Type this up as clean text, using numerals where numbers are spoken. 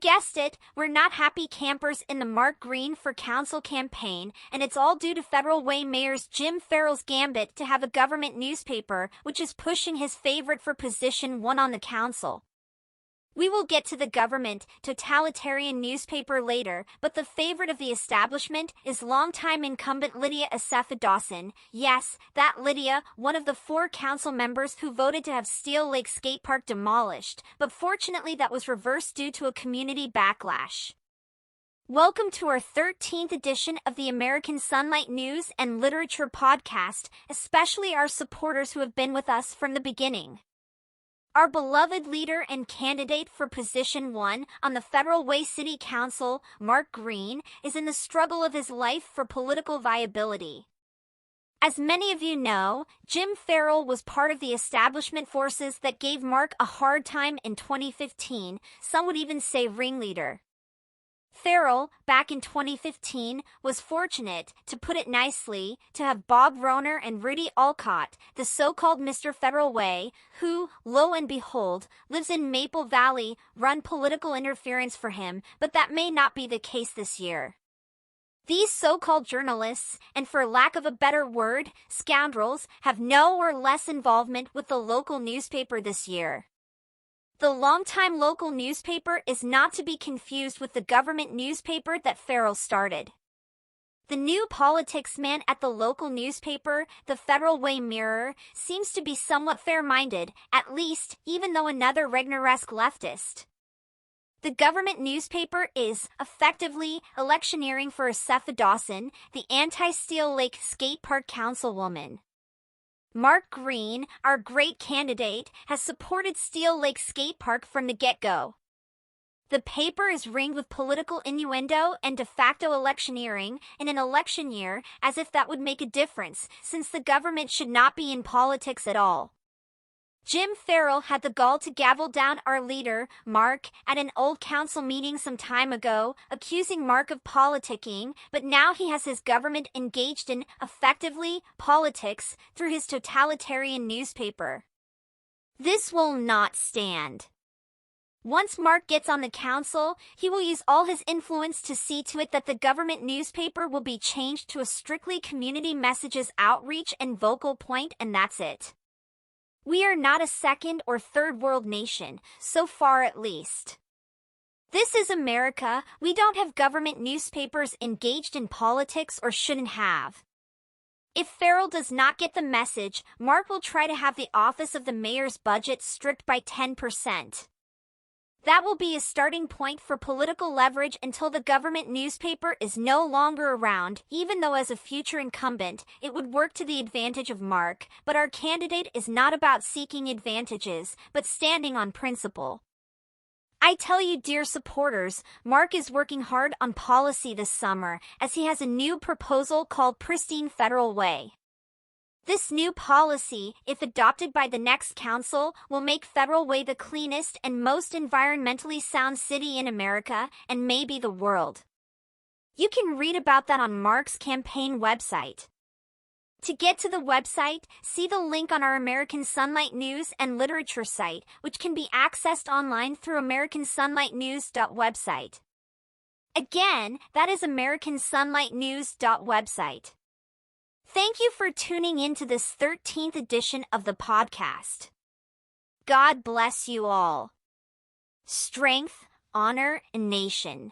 guessed it, we're not happy campers in the Mark Green for Council campaign, and it's all due to Federal Way Mayor Jim Farrell's Gambit to have a government newspaper, which is pushing his favorite for position 1 on the council. We will get to the government totalitarian newspaper later, but the favorite of the establishment is longtime incumbent Lydia Dawson. Yes, that Lydia, one of the 4 council members who voted to have Steel Lake Skatepark demolished, but fortunately that was reversed due to a community backlash. Welcome to our 13th edition of the American Sunlight News and Literature podcast, especially our supporters who have been with us from the beginning. Our beloved leader and candidate for position 1 on the Federal Way City Council, Mark Green, is in the struggle of his life for political viability. As many of you know, Jim Farrell was part of the establishment forces that gave Mark a hard time in 2015, some would even say ringleader. Farrell, back in 2015, was fortunate, to put it nicely, to have Bob Rohner and Rudy Alcott, the so-called Mr. Federal Way, who, lo and behold, lives in Maple Valley, run political interference for him, but that may not be the case this year. These so-called journalists, and for lack of a better word, scoundrels, have no or less involvement with the local newspaper this year. The longtime local newspaper is not to be confused with the government newspaper that Farrell started. The new politics man at the local newspaper, the Federal Way Mirror, seems to be somewhat fair-minded, at least, even though another Regneresque leftist. The government newspaper is, effectively, electioneering for Dawson, the anti-Steel Lake Skatepark councilwoman. Mark Green, our great candidate, has supported Steel Lake Skatepark from the get-go. The paper is ringed with political innuendo and de facto electioneering in an election year, as if that would make a difference, since the government should not be in politics at all. Jim Farrell had the gall to gavel down our leader, Mark, at an old council meeting some time ago, accusing Mark of politicking, but now he has his government engaged in, effectively, politics through his totalitarian newspaper. This will not stand. Once Mark gets on the council, he will use all his influence to see to it that the government newspaper will be changed to a strictly community messages outreach and vocal point, and that's it. We are not a second or third world nation, so far at least. This is America. We don't have government newspapers engaged in politics or shouldn't have. If Farrell does not get the message, Mark will try to have the office of the mayor's budget stripped by 10%. That will be a starting point for political leverage until the government newspaper is no longer around, even though as a future incumbent, it would work to the advantage of Mark, but our candidate is not about seeking advantages, but standing on principle. I tell you, dear supporters, Mark is working hard on policy this summer, as he has a new proposal called Pristine Federal Way. This new policy, if adopted by the next council, will make Federal Way the cleanest and most environmentally sound city in America, and maybe the world. You can read about that on Mark's campaign website. To get to the website, see the link on our American Sunlight News and Literature site, which can be accessed online through americansunlightnews.website. Again, that is americansunlightnews.website. Thank you for tuning in to this 13th edition of the podcast. God bless you all. Strength, honor, and nation.